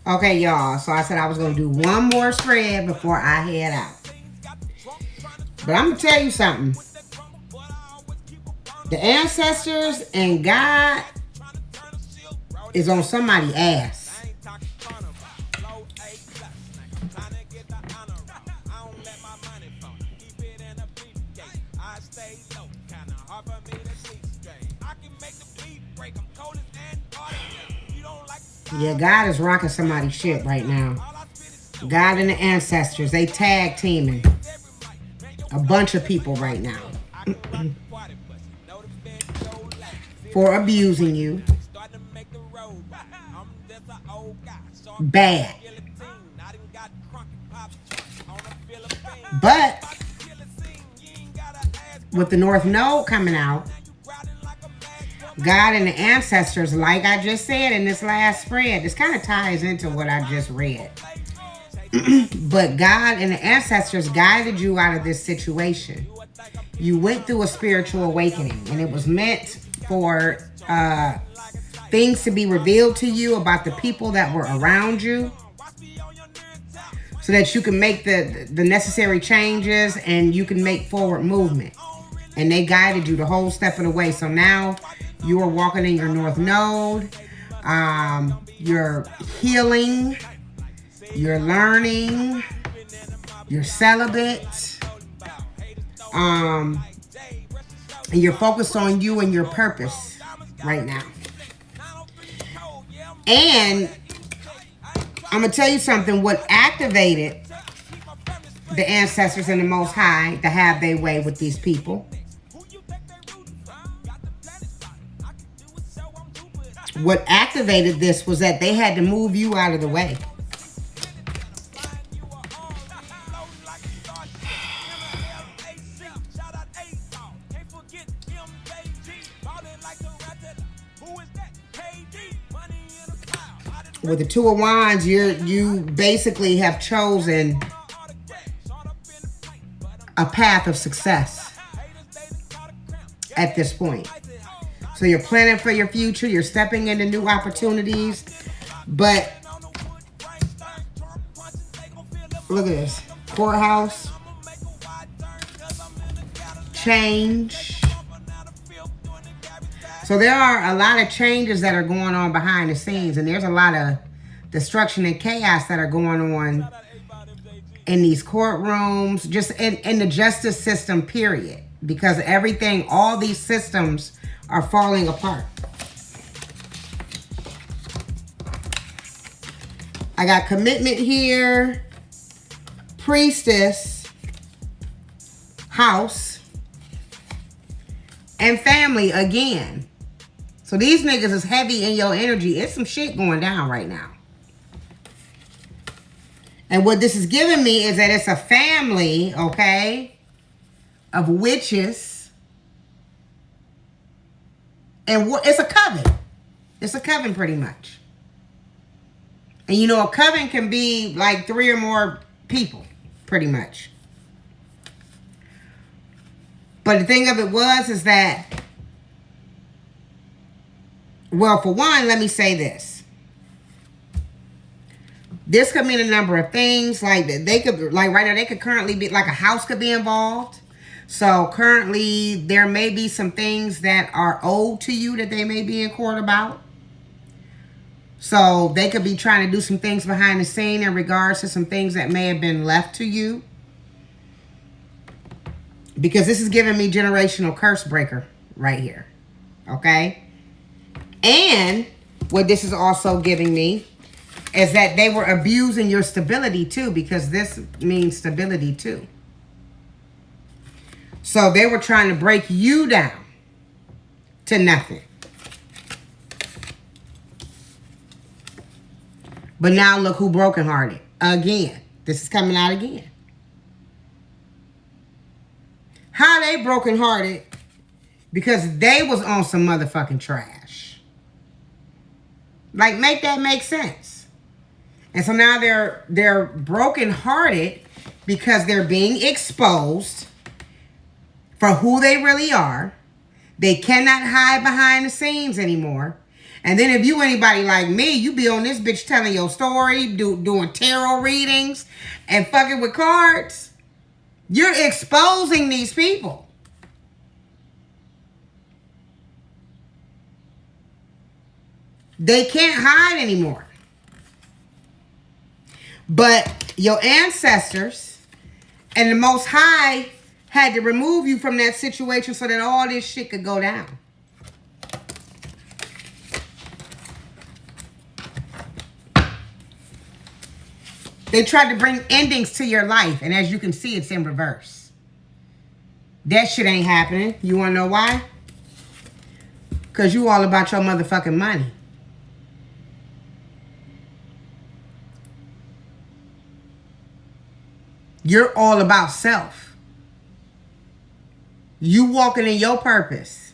Okay, y'all. So I said I was going to do one more spread before I head out. But I'm going to tell you something. The ancestors and God is on somebody's ass. Yeah, God is rocking somebody's shit right now. God and the ancestors, they tag teaming a bunch of people right now for abusing you. Bad. But with the North Node coming out, God and the ancestors, like I just said in this last spread, this kind of ties into what I just read. But God and the ancestors guided you out of this situation. You went through a spiritual awakening, and it was meant for things to be revealed to you about the people that were around you, so that you can make the necessary changes and you can make forward movement. And they guided you the whole step of the way. So now you are walking in your North Node. You're healing. You're learning. You're celibate. And you're focused on you and your purpose right now. And I'm going to tell you something. What activated the ancestors and the Most High to have their way with these people, what activated this was that they had to move you out of the way. With the Two of Wands, you basically have chosen a path of success at this point. So you're planning for your future. You're stepping into new opportunities. But look at this. Courthouse. Change. So there are a lot of changes that are going on behind the scenes. And there's a lot of destruction and chaos that are going on in these courtrooms, just in the justice system, period. Because everything, all these systems are falling apart. I got commitment here, priestess, house, and family again. So these niggas is heavy in your energy. It's some shit going down right now. And what this is giving me is that it's a family, okay, of witches. And it's a coven. It's a coven pretty much. And you know, a coven can be like 3 or more people, pretty much. But the thing of it is that, well, for one, let me say this. This could mean a number of things. Like they could, like right now, they could currently be, like a house could be involved. So currently, there may be some things that are owed to you that they may be in court about. So they could be trying to do some things behind the scene in regards to some things that may have been left to you. Because this is giving me generational curse breaker right here. Okay? And what this is also giving me is that they were abusing your stability too, because this means stability too. So they were trying to break you down to nothing. But now look who brokenhearted. Again. This is coming out again. How they brokenhearted? Because they was on some motherfucking trash. Like, make that make sense. And so now they're brokenhearted because they're being exposed for who they really are. They cannot hide behind the scenes anymore. And then if you anybody like me, you be on this bitch telling your story, doing tarot readings, and fucking with cards. You're exposing these people. They can't hide anymore. But your ancestors and the Most High had to remove you from that situation so that all this shit could go down. They tried to bring endings to your life, and as you can see, it's in reverse. That shit ain't happening. You want to know why? Because you all about your motherfucking money. You're all about self. You walking in your purpose.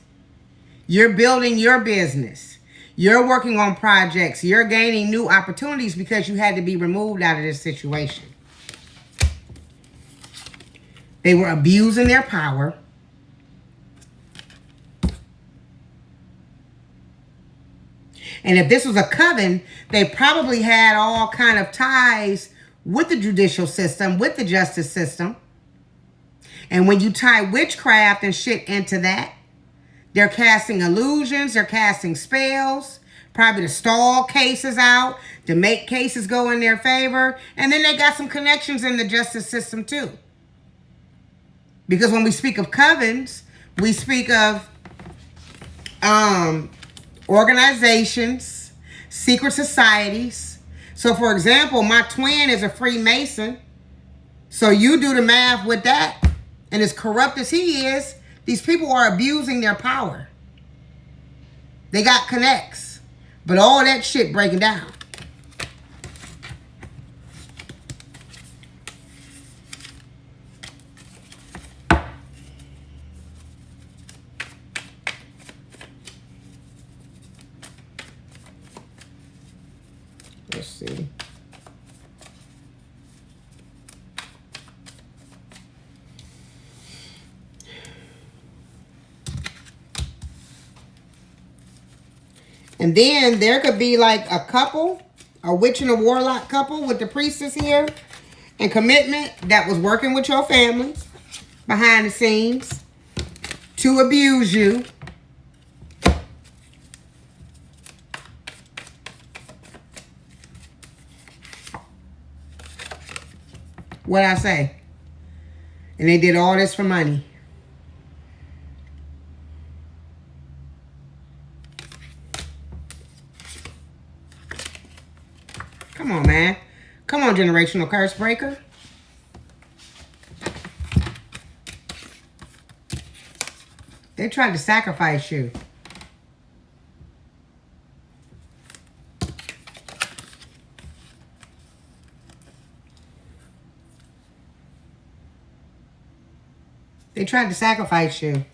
You're building your business. You're working on projects. You're gaining new opportunities because you had to be removed out of this situation. They were abusing their power. And if this was a coven, they probably had all kind of ties with the judicial system, with the justice system. And when you tie witchcraft and shit into that, they're casting illusions, they're casting spells, probably to stall cases out, to make cases go in their favor. And then they got some connections in the justice system too. Because when we speak of covens, we speak of organizations, secret societies. So for example, my twin is a Freemason. So you do the math with that. And as corrupt as he is, these people are abusing their power. They got connects. But all that shit breaking down. Let's see. And then there could be like a couple, a witch and a warlock couple with the priestess here and commitment that was working with your family behind the scenes to abuse you. What'd I say? And they did all this for money. Come on, man. Come on, generational curse breaker. They tried to sacrifice you. They tried to sacrifice you.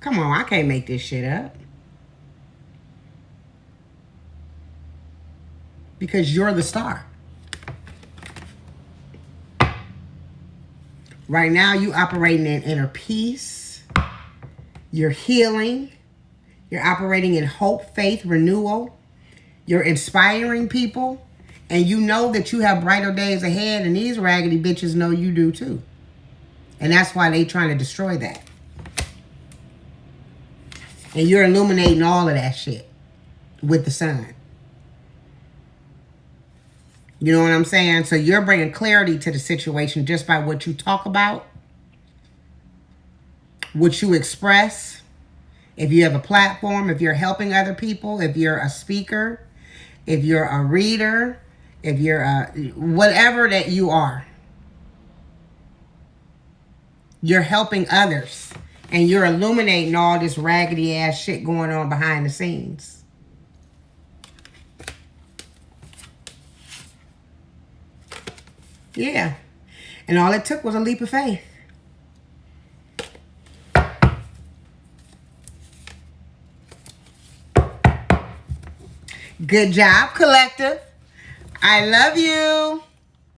Come on, I can't make this shit up. Because you're the star. Right now, you operating in inner peace. You're healing. You're operating in hope, faith, renewal. You're inspiring people. And you know that you have brighter days ahead. And these raggedy bitches know you do too. And that's why they trying to destroy that. And you're illuminating all of that shit with the sun. You know what I'm saying? So you're bringing clarity to the situation just by what you talk about, what you express. If you have a platform, if you're helping other people, if you're a speaker, if you're a reader, if you're whatever that you are, you're helping others and you're illuminating all this raggedy ass shit going on behind the scenes. Yeah. And all it took was a leap of faith. Good job, collective. I love you.